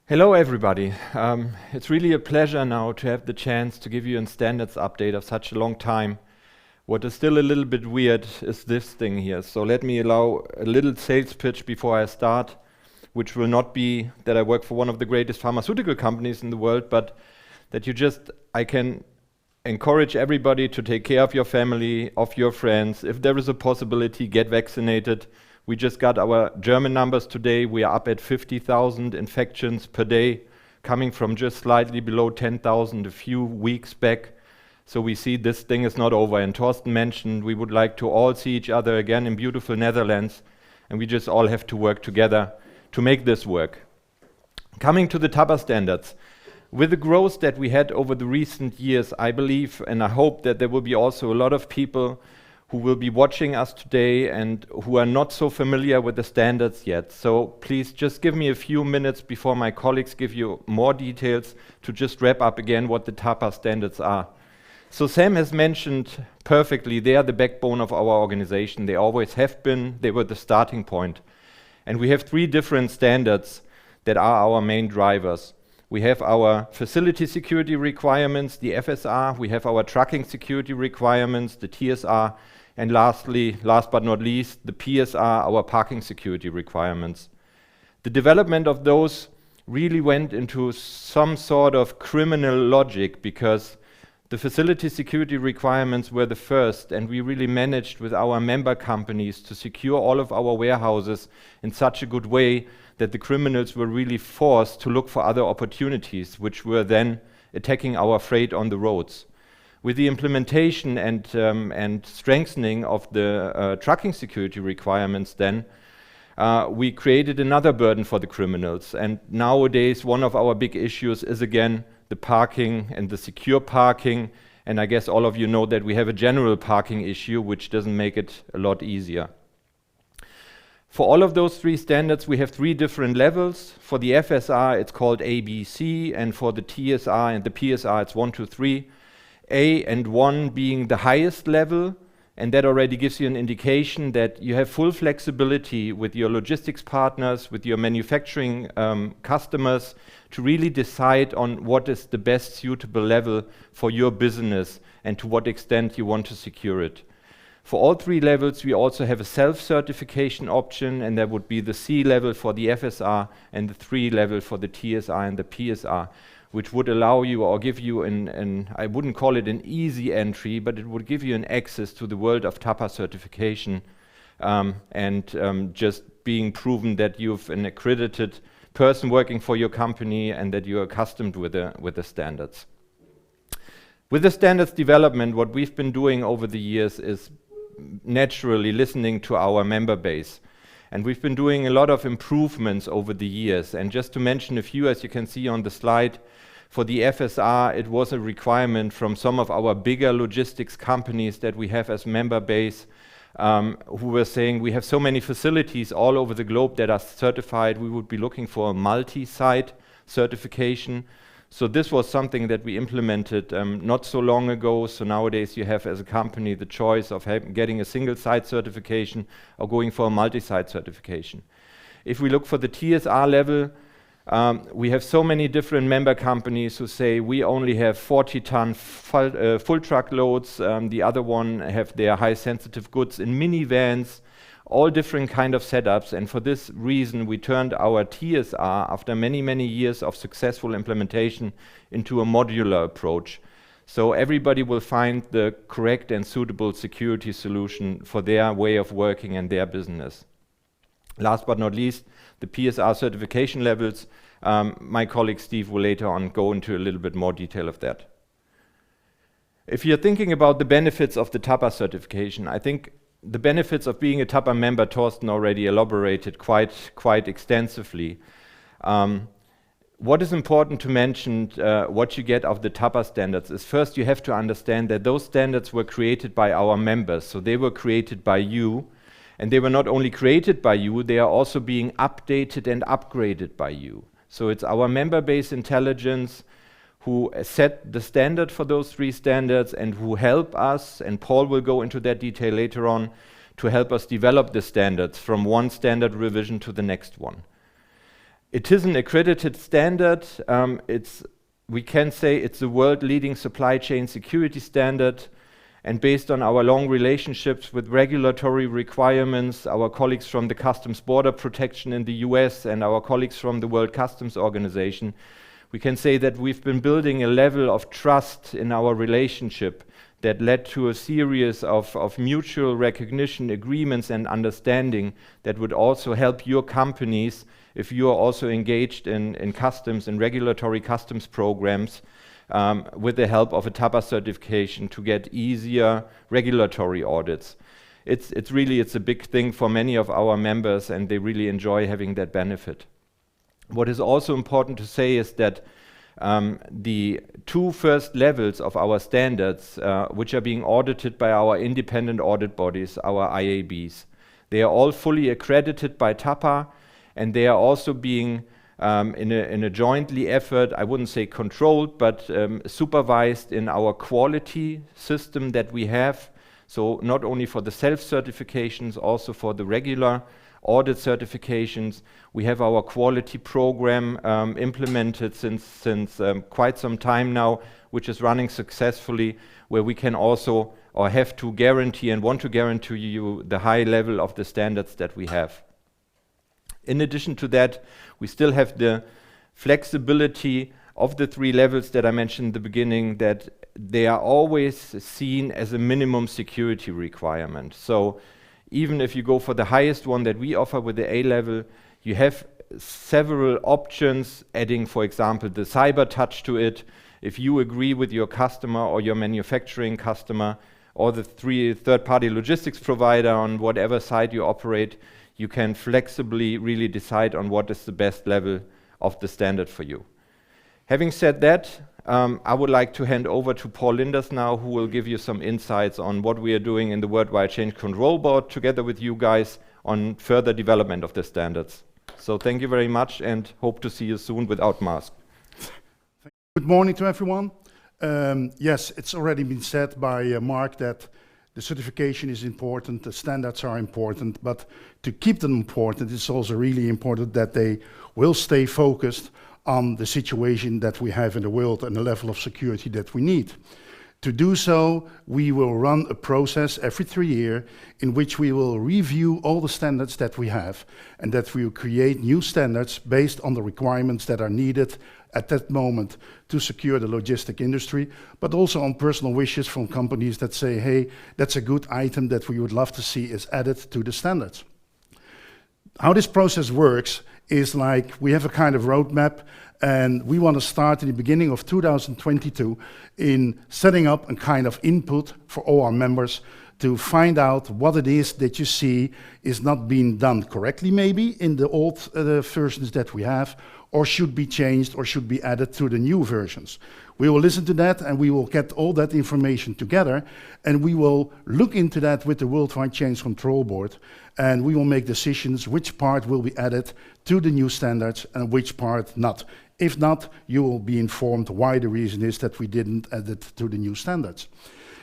Hello everybody. It's really a pleasure now to have the chance to give you a standards update of such a long time. What is still a little bit weird is this thing here. So let me allow a little sales pitch before I start, which will not be that I work for one of the greatest pharmaceutical companies in the world, but that I can encourage everybody to take care of your family, of your friends. If there is a possibility, get vaccinated. We just got our German numbers today. We are up at 50,000 infections per day, coming from just slightly below 10,000 a few weeks back. So we see this thing is not over. And Torsten mentioned we would like to all see each other again in beautiful Netherlands, and we just all have to work together to make this work. Coming to the TAPA standards, with the growth that we had over the recent years, I believe and I hope that there will be also a lot of people who will be watching us today and who are not so familiar with the standards yet. So please just give me a few minutes before my colleagues give you more details to just wrap up again what the TAPA standards are. So Sam has mentioned perfectly, they are the backbone of our organization. They always have been, they were the starting point. And we have three different standards that are our main drivers. We have our facility security requirements, the FSR, we have our trucking security requirements, the TSR, and lastly, last but not least, the PSR, our parking security requirements. The development of those really went into some sort of criminal logic because the facility security requirements were the first, and we really managed with our member companies to secure all of our warehouses in such a good way that the criminals were really forced to look for other opportunities, which were then attacking our freight on the roads. With the implementation and strengthening of the trucking security requirements then, we created another burden for the criminals. And nowadays, one of our big issues is again the parking and the secure parking. And I guess all of you know that we have a general parking issue, which doesn't make it a lot easier. For all of those three standards, we have three different levels. For the FSR, it's called A, B, C, and for the TSR and the PSR, it's 1, 2, 3. A and 1 being the highest level, and that already gives you an indication that you have full flexibility with your logistics partners, with your manufacturing customers, to really decide on what is the best suitable level for your business and to what extent you want to secure it. For all three levels, we also have a self-certification option, and that would be the C level for the FSR and the 3 level for the TSR and the PSR, which would allow you or give you I wouldn't call it an easy entry, but it would give you an access to the world of TAPA certification and just being proven that you've an accredited person working for your company and that you're accustomed with the standards. With the standards development, what we've been doing over the years is naturally listening to our member base. And we've been doing a lot of improvements over the years. And just to mention a few, as you can see on the slide, for the FSR, it was a requirement from some of our bigger logistics companies that we have as member base, who were saying we have so many facilities all over the globe that are certified, we would be looking for a multi-site certification. So this was something that we implemented not so long ago. So nowadays you have as a company the choice of getting a single site certification or going for a multi-site certification. If we look for the TSR level, we have so many different member companies who say we only have 40-ton full truck loads. The other one have their high sensitive goods in minivans, all different kind of setups. And for this reason, we turned our TSR, after many, many years of successful implementation, into a modular approach. So everybody will find the correct and suitable security solution for their way of working and their business. Last but not least, the PSR certification levels. My colleague Steve will later on go into a little bit more detail of that. If you're thinking about the benefits of the TAPA certification, I think the benefits of being a TAPA member, Torsten already elaborated quite extensively. What is important to mention, what you get of the TAPA standards, is first you have to understand that those standards were created by our members, so they were created by you, and they were not only created by you, they are also being updated and upgraded by you. So it's our member base intelligence who set the standard for those three standards and who help us, and Paul will go into that detail later on, to help us develop the standards from one standard revision to the next one. It is an accredited standard. We can say it's a world-leading supply chain security standard, and based on our long relationships with regulatory requirements, our colleagues from the Customs Border Protection in the US and our colleagues from the World Customs Organization, we can say that we've been building a level of trust in our relationship that led to a series of mutual recognition agreements and understanding that would also help your companies if you are also engaged in customs and regulatory customs programs with the help of a TAPA certification to get easier regulatory audits. It's a big thing for many of our members, and they really enjoy having that benefit. What is also important to say is that the two first levels of our standards, which are being audited by our independent audit bodies, our IABs, they are all fully accredited by TAPA, and they are also being in a jointly effort, I wouldn't say controlled, but supervised in our quality system that we have. So not only for the self-certifications, also for the regular audit certifications. We have our quality program implemented since quite some time now, which is running successfully, where we can also or have to guarantee and want to guarantee you the high level of the standards that we have. In addition to that, we still have the flexibility of the three levels that I mentioned in the beginning, that they are always seen as a minimum security requirement. So even if you go for the highest one that we offer with the A level, you have several options, adding, for example, the cyber touch to it. If you agree with your customer or your manufacturing customer or the third-party logistics provider on whatever side you operate, you can flexibly really decide on what is the best level of the standard for you. Having said that, I would like to hand over to Paul Linders now, who will give you some insights on what we are doing in the Worldwide Change Control Board together with you guys on further development of the standards. So thank you very much, and hope to see you soon without mask. Good morning to everyone. Yes, it's already been said by Mark that the certification is important, the standards are important, but to keep them important, it's also really important that they will stay focused on the situation that we have in the world and the level of security that we need. To do so, we will run a process every 3 years in which we will review all the standards that we have, and that we will create new standards based on the requirements that are needed at that moment to secure the logistic industry, but also on personal wishes from companies that say, hey, that's a good item that we would love to see is added to the standards. How this process works is like we have a kind of roadmap, and we want to start in the beginning of 2022 in setting up a kind of input for all our members to find out what it is that you see is not being done correctly maybe in the old versions that we have, or should be changed or should be added to the new versions. We will listen to that, and we will get all that information together, and we will look into that with the Worldwide Change Control Board, and we will make decisions which part will be added to the new standards and which part not. If not, you will be informed why the reason is that we didn't add it to the new standards.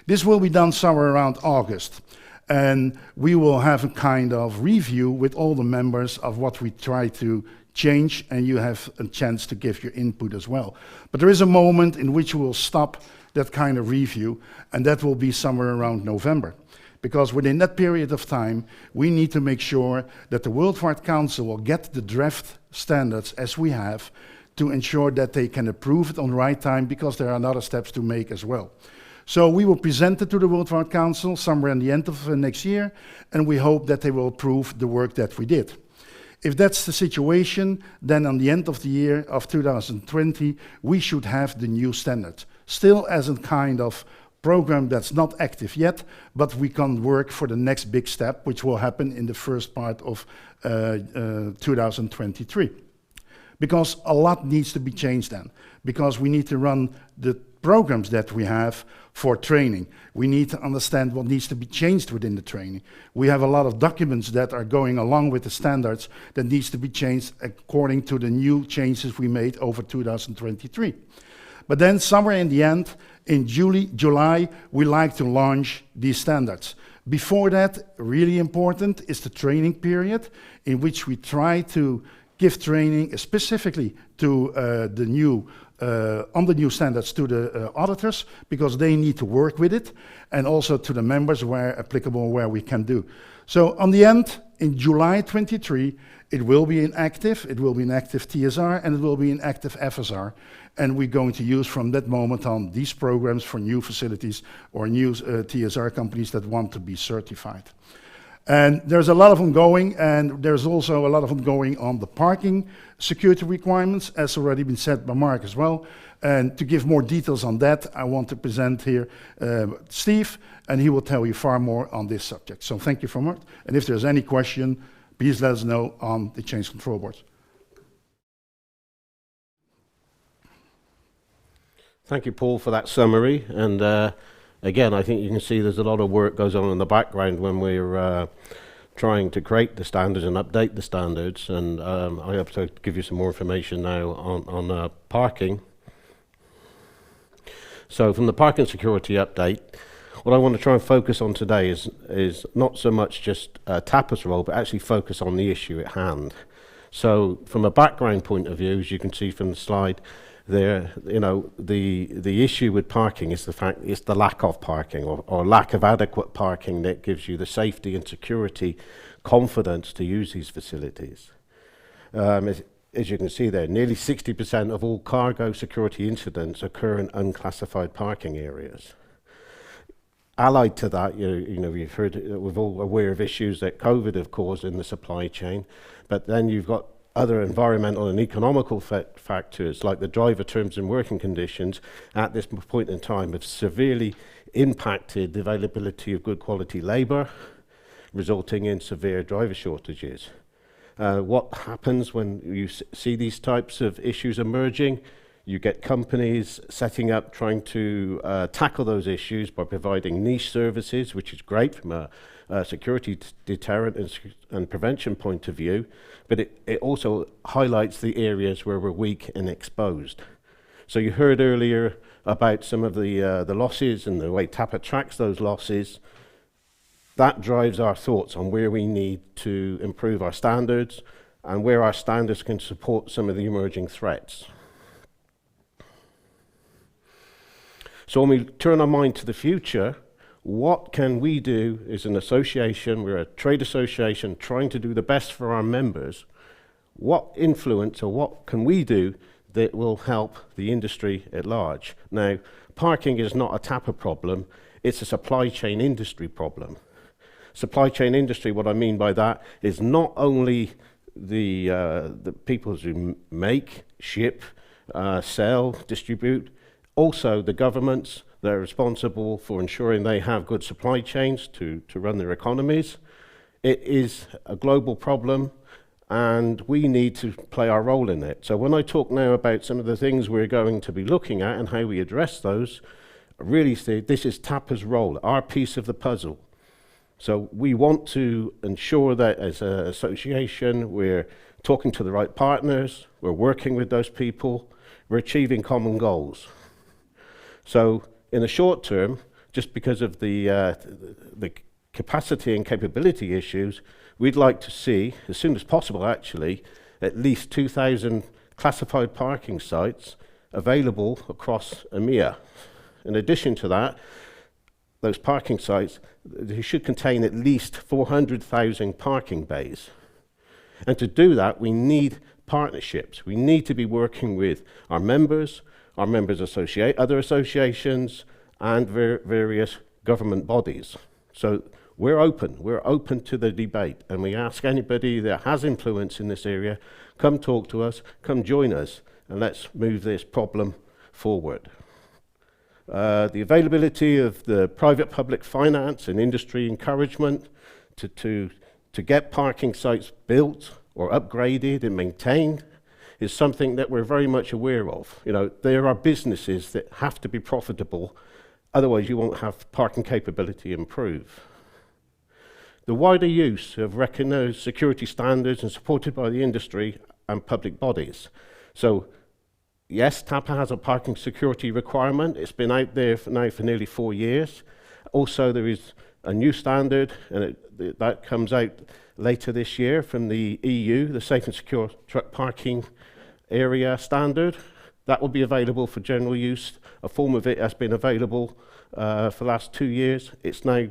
This will be done somewhere around August, and we will have a kind of review with all the members of what we try to change, and you have a chance to give your input as well. But there is a moment in which we will stop that kind of review, and that will be somewhere around November. Because within that period of time, we need to make sure that the Worldwide Council will get the draft standards as we have to ensure that they can approve it on the right time, because there are other steps to make as well. So we will present it to the Worldwide Council somewhere in the end of next year, and we hope that they will approve the work that we did. If that's the situation, then on the end of the year of 2020, we should have the new standard. Still as a kind of program that's not active yet, but we can work for the next big step, which will happen in the first part of 2023. Because a lot needs to be changed then, because we need to run the programs that we have for training. We need to understand what needs to be changed within the training. We have a lot of documents that are going along with the standards that needs to be changed according to the new changes we made over 2023. But then somewhere in the end, in July, we like to launch these standards. Before that, really important is the training period in which we try to give training specifically to the new on the new standards to the auditors, because they need to work with it, and also to the members where applicable, where we can do. So on the end, in July 23, it will be an active TSR, and it will be an active FSR, and we're going to use from that moment on these programs for new facilities or new TSR companies that want to be certified. And there's a lot of them going, and there's also a lot of them going on the parking security requirements, as already been said by Mark as well. And to give more details on that, I want to present here Steve, and he will tell you far more on this subject. So thank you for much. And if there's any question, please let us know on the change control board. Thank you, Paul, for that summary. And again, I think you can see there's a lot of work goes on in the background when we're trying to create the standards and update the standards. And I have to give you some more information now on parking. So from the parking security update, what I want to try and focus on today is not so much just TAPA's role, but actually focus on the issue at hand. So from a background point of view, as you can see from the slide, there, you know, the issue with parking is the lack of parking or lack of adequate parking that gives you the safety and security confidence to use these facilities. As you can see there, nearly 60% of all cargo security incidents occur in unclassified parking areas. Allied to that, you know, we've heard, we're all aware of issues that COVID have caused in the supply chain, but then you've got other environmental and economical factors like the driver terms and working conditions at this point in time have severely impacted the availability of good quality labour, resulting in severe driver shortages. What happens when you see these types of issues emerging? You get companies setting up trying to tackle those issues by providing niche services, which is great from a security deterrent and prevention point of view, but it also highlights the areas where we're weak and exposed. So you heard earlier about some of the losses and the way TAPA tracks those losses. That drives our thoughts on where we need to improve our standards and where our standards can support some of the emerging threats. So when we turn our mind to the future, what can we do as an association? We're a trade association trying to do the best for our members. What influence or what can we do that will help the industry at large? Now, parking is not a TAPA problem, it's a supply chain industry problem. Supply chain industry, what I mean by that is not only the people who make, ship, sell, distribute, also the governments that are responsible for ensuring they have good supply chains to run their economies. It is a global problem and we need to play our role in it. So when I talk now about some of the things we're going to be looking at and how we address those, I really say this is TAPA's role, our piece of the puzzle. So we want to ensure that as an association, we're talking to the right partners, we're working with those people, we're achieving common goals. So in the short term, just because of the capacity and capability issues, we'd like to see, as soon as possible actually, at least 2,000 classified parking sites available across EMEA. In addition to that, those parking sites, they should contain at least 400,000 parking bays. And to do that, we need partnerships. We need to be working with our members other associations, and various government bodies. So we're open to the debate, and we ask anybody that has influence in this area, come talk to us, come join us, and let's move this problem forward. The availability of the private-public finance and industry encouragement to get parking sites built or upgraded and maintained is something that we're very much aware of. You know, there are businesses that have to be profitable, otherwise you won't have parking capability improve. The wider use of recognized security standards and supported by the industry and public bodies. So yes, TAPA has a parking security requirement. It's been out there now for nearly 4 years. Also, there is a new standard, and that comes out later this year from the EU, the Safe and Secure Truck Parking Area Standard. That will be available for general use. A form of it has been available for the last 2 years. It's now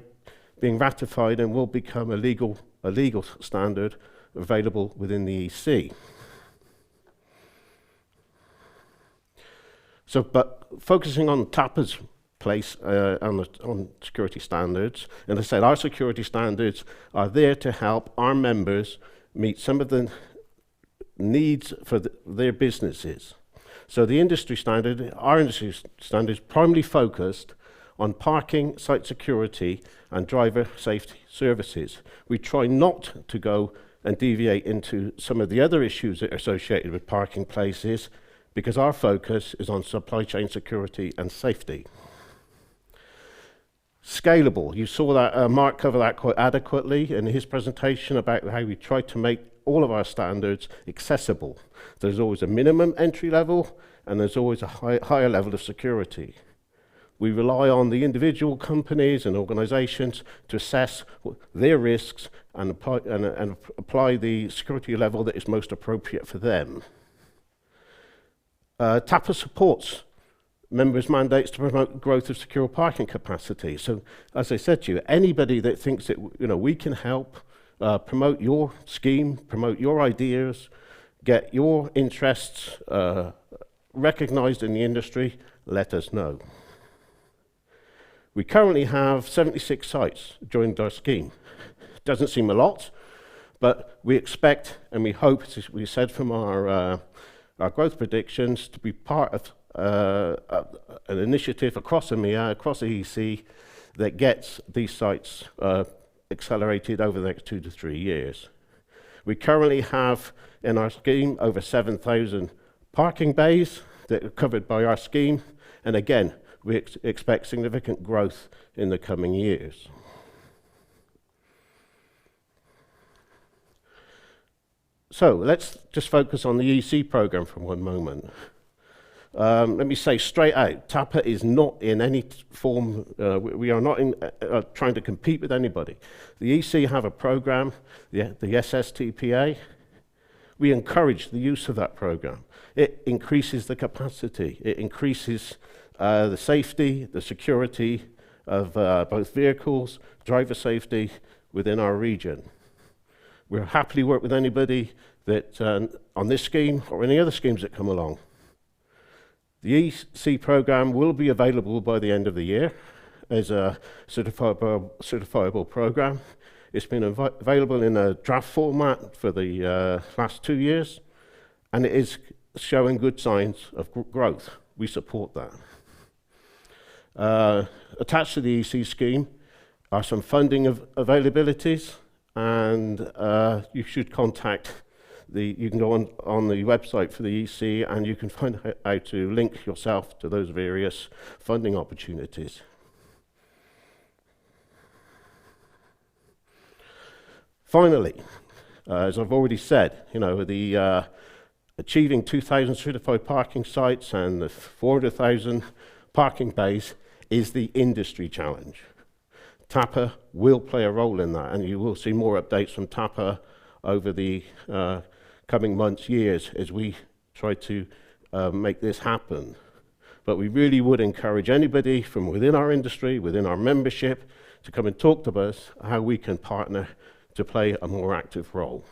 being ratified and will become a legal standard available within the EC. So, but focusing on TAPA's place on security standards, and as I said, our security standards are there to help our members meet some of the needs for their businesses. So the industry standard, our industry standard is primarily focused on parking, site security, and driver safety services. We try not to go and deviate into some of the other issues that are associated with parking places, because our focus is on supply chain security and safety. Scalable, you saw that Mark cover that quite adequately in his presentation about how we try to make all of our standards accessible. There's always a minimum entry level, and there's always a higher level of security. We rely on the individual companies and organizations to assess their risks and apply the security level that is most appropriate for them. TAPA supports members' mandates to promote growth of secure parking capacity. So, as I said to you, anybody that thinks that we can help promote your scheme, promote your ideas, get your interests recognized in the industry, let us know. We currently have 76 sites joined our scheme. Doesn't seem a lot, but we expect and we hope, as we said from our growth predictions, to be part of an initiative across EMEA, across the EC, that gets these sites accelerated over the next 2 to 3 years. We currently have in our scheme over 7,000 parking bays that are covered by our scheme, and again, we expect significant growth in the coming years. So let's just focus on the EC program for one moment. Let me say straight out, TAPA is not in any form, we are not trying to compete with anybody. The EC have a program, the SSTPA. We encourage the use of that program. It increases the capacity, it increases the safety, the security of both vehicles, driver safety within our region. We'll happily work with anybody that on this scheme or any other schemes that come along. The EC program will be available by the end of the year as a certifiable program. It's been available in a draft format for the last 2 years, and it is showing good signs of growth. We support that. Attached to the EC scheme are some funding availabilities, and you should contact you can go on the website for the EC and you can find out how to link yourself to those various funding opportunities. Finally, as I've already said, the achieving 2,000 certified parking sites and the 400,000 parking bays is the industry challenge. TAPA will play a role in that, and you will see more updates from TAPA over the coming months, years, as we try to make this happen. But we really would encourage anybody from within our industry, within our membership, to come and talk to us how we can partner to play a more active role.